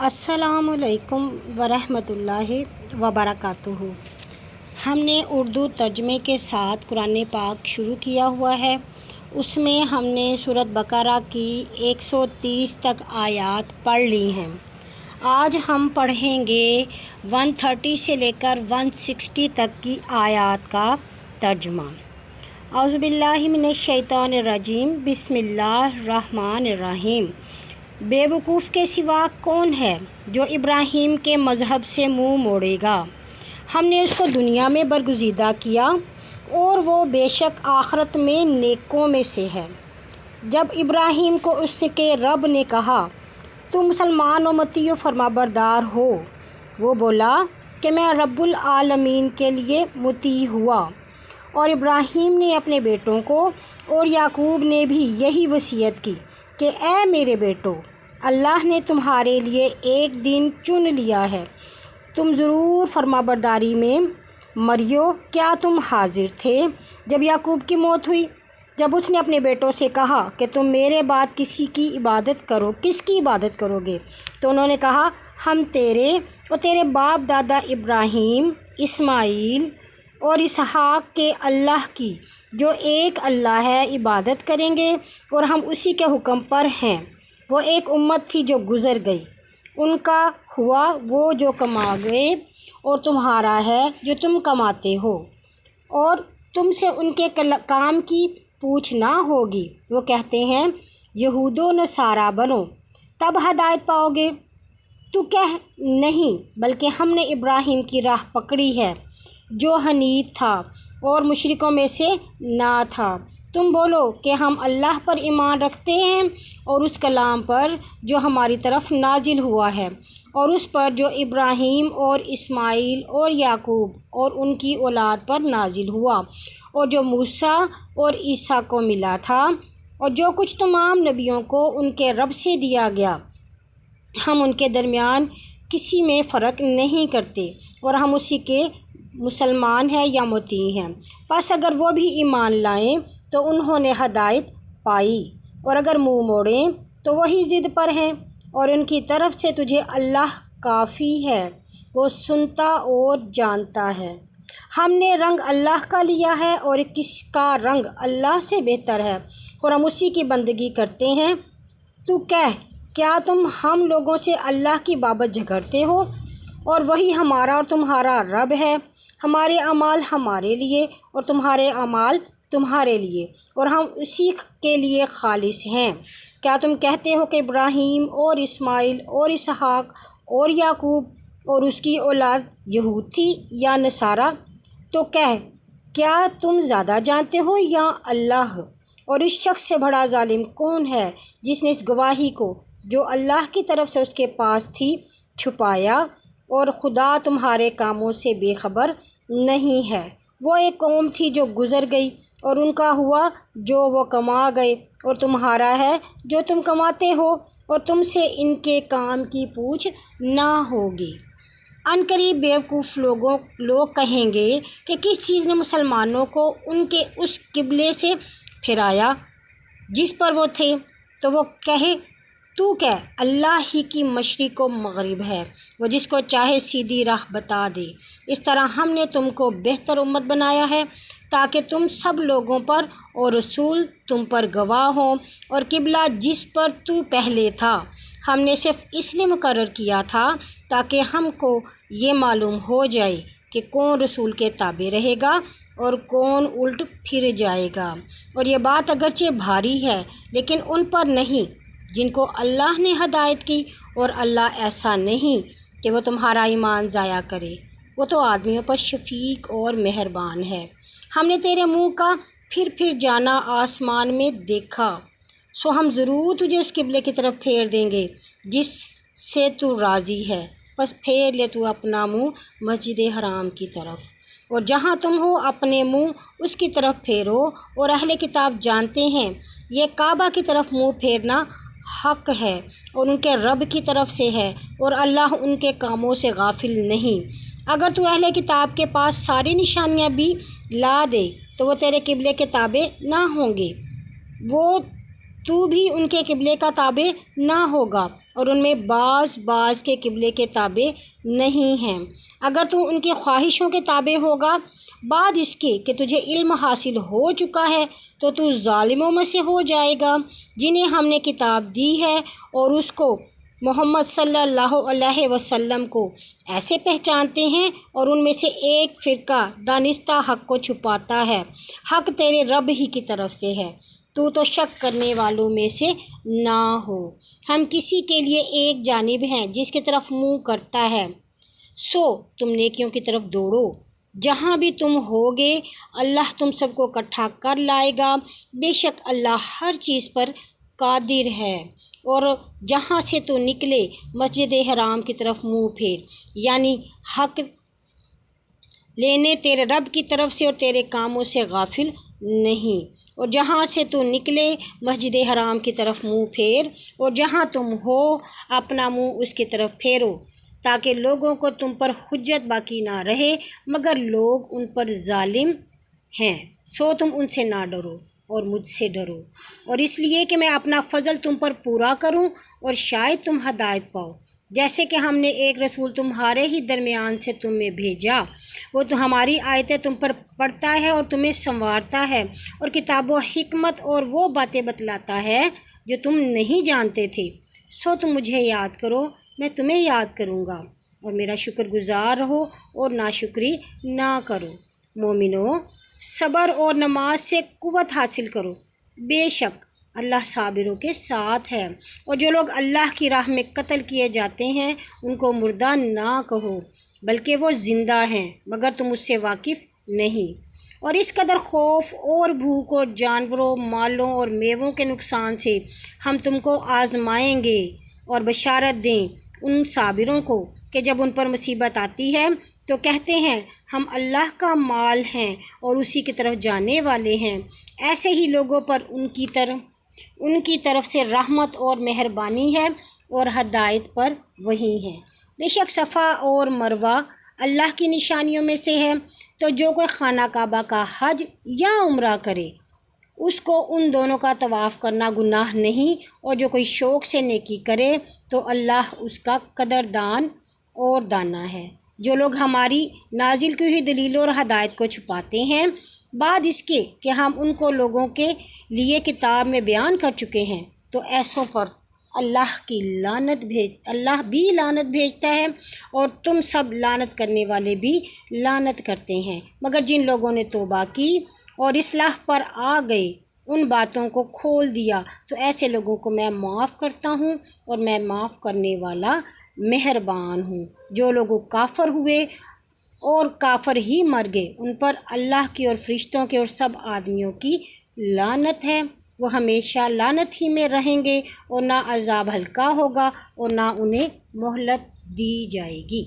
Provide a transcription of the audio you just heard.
السلام علیکم ورحمۃ اللہ وبرکاتہ۔ ہم نے اردو ترجمے کے ساتھ قرآن پاک شروع کیا ہوا ہے۔ اس میں ہم نے سورۃ بقرہ کی 130 تک آیات پڑھ لی ہیں۔ آج ہم پڑھیں گے 130 سے لے کر 160 تک کی آیات کا ترجمہ۔ اعوذ باللہ من الشیطان الرجیم، بسم اللہ الرحمن الرحیم۔ بے وقوف کے سوا کون ہے جو ابراہیم کے مذہب سے منہ موڑے گا؟ ہم نے اس کو دنیا میں برگزیدہ کیا اور وہ بے شک آخرت میں نیکوں میں سے ہے۔ جب ابراہیم کو اس کے رب نے کہا تم مسلمان و مطیع و فرما بردار ہو، وہ بولا کہ میں رب العالمین کے لیے مطیع ہوا۔ اور ابراہیم نے اپنے بیٹوں کو اور یعقوب نے بھی یہی وصیت کی کہ اے میرے بیٹو، اللہ نے تمہارے لیے ایک دن چن لیا ہے، تم ضرور فرما برداری میں مریو۔ کیا تم حاضر تھے جب یعقوب کی موت ہوئی، جب اس نے اپنے بیٹوں سے کہا کہ تم میرے بعد کس کی عبادت کرو گے؟ تو انہوں نے کہا ہم تیرے اور تیرے باپ دادا ابراہیم، اسماعیل اور اسحاق کے اللہ کی جو ایک اللہ ہے عبادت کریں گے، اور ہم اسی کے حکم پر ہیں۔ وہ ایک امت تھی جو گزر گئی، ان کا ہوا وہ جو کما گئے، اور تمہارا ہے جو تم کماتے ہو، اور تم سے ان کے کام کی پوچھ نہ ہوگی۔ وہ کہتے ہیں یہود و نصارہ بنو تب ہدایت پاؤ گے۔ تو کہہ نہیں، بلکہ ہم نے ابراہیم کی راہ پکڑی ہے جو حنیف تھا اور مشرکوں میں سے نہ تھا۔ تم بولو کہ ہم اللہ پر ایمان رکھتے ہیں اور اس کلام پر جو ہماری طرف نازل ہوا ہے، اور اس پر جو ابراہیم اور اسماعیل اور یعقوب اور ان کی اولاد پر نازل ہوا، اور جو موسیٰ اور عیسیٰ کو ملا تھا، اور جو کچھ تمام نبیوں کو ان کے رب سے دیا گیا، ہم ان کے درمیان کسی میں فرق نہیں کرتے، اور ہم اسی کے مسلمان ہیں یا مطیع ہیں۔ پس اگر وہ بھی ایمان لائیں تو انہوں نے ہدایت پائی، اور اگر منہ موڑیں تو وہی ضد پر ہیں، اور ان کی طرف سے تجھے اللہ کافی ہے، وہ سنتا اور جانتا ہے۔ ہم نے رنگ اللہ کا لیا ہے اور کس کا رنگ اللہ سے بہتر ہے، اور ہم اسی کی بندگی کرتے ہیں۔ تو کہہ کیا تم ہم لوگوں سے اللہ کی بابت جھگڑتے ہو، اور وہی ہمارا اور تمہارا رب ہے، ہمارے اعمال ہمارے لیے اور تمہارے اعمال تمہارے لیے، اور ہم اسی کے لیے خالص ہیں۔ کیا تم کہتے ہو کہ ابراہیم اور اسماعیل اور اسحاق اور یعقوب اور اس کی اولاد یہود تھی یا نصارہ؟ تو کہہ کیا تم زیادہ جانتے ہو یا اللہ؟ اور اس شخص سے بڑا ظالم کون ہے جس نے اس گواہی کو جو اللہ کی طرف سے اس کے پاس تھی چھپایا، اور خدا تمہارے کاموں سے بے خبر نہیں ہے۔ وہ ایک قوم تھی جو گزر گئی، اور ان کا ہوا جو وہ کما گئے، اور تمہارا ہے جو تم کماتے ہو، اور تم سے ان کے کام کی پوچھ نہ ہوگی۔ عنقریب بیوقوف لوگ کہیں گے کہ کس چیز نے مسلمانوں کو ان کے اس قبلے سے پھرایا جس پر وہ تھے؟ تو وہ کہے تو کہہ اللہ ہی کی مشرق و مغرب ہے، وہ جس کو چاہے سیدھی راہ بتا دے۔ اس طرح ہم نے تم کو بہتر امت بنایا ہے تاکہ تم سب لوگوں پر اور رسول تم پر گواہ ہوں، اور قبلہ جس پر تو پہلے تھا ہم نے صرف اس لیے مقرر کیا تھا تاکہ ہم کو یہ معلوم ہو جائے کہ کون رسول کے تابع رہے گا اور کون الٹ پھر جائے گا۔ اور یہ بات اگرچہ بھاری ہے لیکن ان پر نہیں جن کو اللہ نے ہدایت کی، اور اللہ ایسا نہیں کہ وہ تمہارا ایمان ضائع کرے، وہ تو آدمیوں پر شفیق اور مہربان ہے۔ ہم نے تیرے منہ کا پھر جانا آسمان میں دیکھا، سو ہم ضرور تجھے اس قبلے کی طرف پھیر دیں گے جس سے تو راضی ہے، بس پھیر لے تو اپنا منہ مسجد حرام کی طرف، اور جہاں تم ہو اپنے منہ اس کی طرف پھیرو۔ اور اہل کتاب جانتے ہیں یہ کعبہ کی طرف منہ پھیرنا حق ہے اور ان کے رب کی طرف سے ہے، اور اللہ ان کے کاموں سے غافل نہیں۔ اگر تو اہل کتاب کے پاس ساری نشانیاں بھی لا دے تو وہ تیرے قبلے کے تابع نہ ہوں گے، تو بھی ان کے قبلے کا تابع نہ ہوگا، اور ان میں بعض کے قبلے کے تابع نہیں ہیں۔ اگر تو ان کی خواہشوں کے تابع ہوگا بعد اس کے کہ تجھے علم حاصل ہو چکا ہے تو ظالموں میں سے ہو جائے گا، جنہیں ہم نے کتاب دی ہے اور اس کو محمد صلی اللہ علیہ وسلم کو ایسے پہچانتے ہیں، اور ان میں سے ایک فرقہ دانستہ حق کو چھپاتا ہے۔ حق تیرے رب ہی کی طرف سے ہے، تو شک کرنے والوں میں سے نہ ہو۔ ہم کسی کے لیے ایک جانب ہیں جس کی طرف منہ کرتا ہے، سو تم نیکیوں کی طرف دوڑو۔ جہاں بھی تم ہوگے اللہ تم سب کو اکٹھا کر لائے گا، بے شک اللہ ہر چیز پر قادر ہے۔ اور جہاں سے تو نکلے مسجد حرام کی طرف منہ پھیر، یعنی حق لینے تیرے رب کی طرف سے، اور تیرے کاموں سے غافل نہیں۔ اور جہاں سے تو نکلے مسجد حرام کی طرف منہ پھیر، اور جہاں تم ہو اپنا منہ اس کی طرف پھیرو، تاکہ لوگوں کو تم پر حجت باقی نہ رہے مگر لوگ ان پر ظالم ہیں۔ سو تم ان سے نہ ڈرو اور مجھ سے ڈرو، اور اس لیے کہ میں اپنا فضل تم پر پورا کروں اور شاید تم ہدایت پاؤ۔ جیسے کہ ہم نے ایک رسول تمہارے ہی درمیان سے تم میں بھیجا، وہ تو ہماری آیتیں تم پر پڑھتا ہے اور تمہیں سنوارتا ہے، اور کتاب و حکمت اور وہ باتیں بتلاتا ہے جو تم نہیں جانتے تھے۔ سو تم مجھے یاد کرو، میں تمہیں یاد کروں گا، اور میرا شکر گزار رہو اور ناشکری نہ کرو۔ مومنو، صبر اور نماز سے قوت حاصل کرو، بے شک اللہ صابروں کے ساتھ ہے۔ اور جو لوگ اللہ کی راہ میں قتل کیے جاتے ہیں ان کو مردہ نہ کہو، بلکہ وہ زندہ ہیں، مگر تم اس سے واقف نہیں۔ اور اس قدر خوف اور بھوک اور جانوروں، مالوں اور میووں کے نقصان سے ہم تم کو آزمائیں گے، اور بشارت دیں ان صابروں کو کہ جب ان پر مصیبت آتی ہے تو کہتے ہیں ہم اللہ کا مال ہیں اور اسی کی طرف جانے والے ہیں۔ ایسے ہی لوگوں پر ان کی طرف سے رحمت اور مہربانی ہے، اور ہدایت پر وہی ہیں۔ بے شک صفا اور مروہ اللہ کی نشانیوں میں سے ہے، تو جو کوئی خانہ کعبہ کا حج یا عمرہ کرے اس کو ان دونوں کا طواف کرنا گناہ نہیں، اور جو کوئی شوق سے نیکی کرے تو اللہ اس کا قدردان اور دانا ہے۔ جو لوگ ہماری نازل کی ہوئی دلیلوں اور ہدایت کو چھپاتے ہیں بعد اس کے کہ ہم ان کو لوگوں کے لیے کتاب میں بیان کر چکے ہیں، تو ایسوں پر اللہ بھی لعنت بھیجتا ہے، اور تم سب لعنت کرنے والے بھی لعنت کرتے ہیں، مگر جن لوگوں نے توبہ کی اور اصلاح پر آ گئے، ان باتوں کو کھول دیا، تو ایسے لوگوں کو میں معاف کرتا ہوں، اور میں معاف کرنے والا مہربان ہوں۔ جو لوگ کافر ہوئے اور کافر ہی مر گئے ان پر اللہ کی اور فرشتوں کے اور سب آدمیوں کی لعنت ہے، وہ ہمیشہ لعنت ہی میں رہیں گے، اور نہ عذاب ہلکا ہوگا اور نہ انہیں مہلت دی جائے گی۔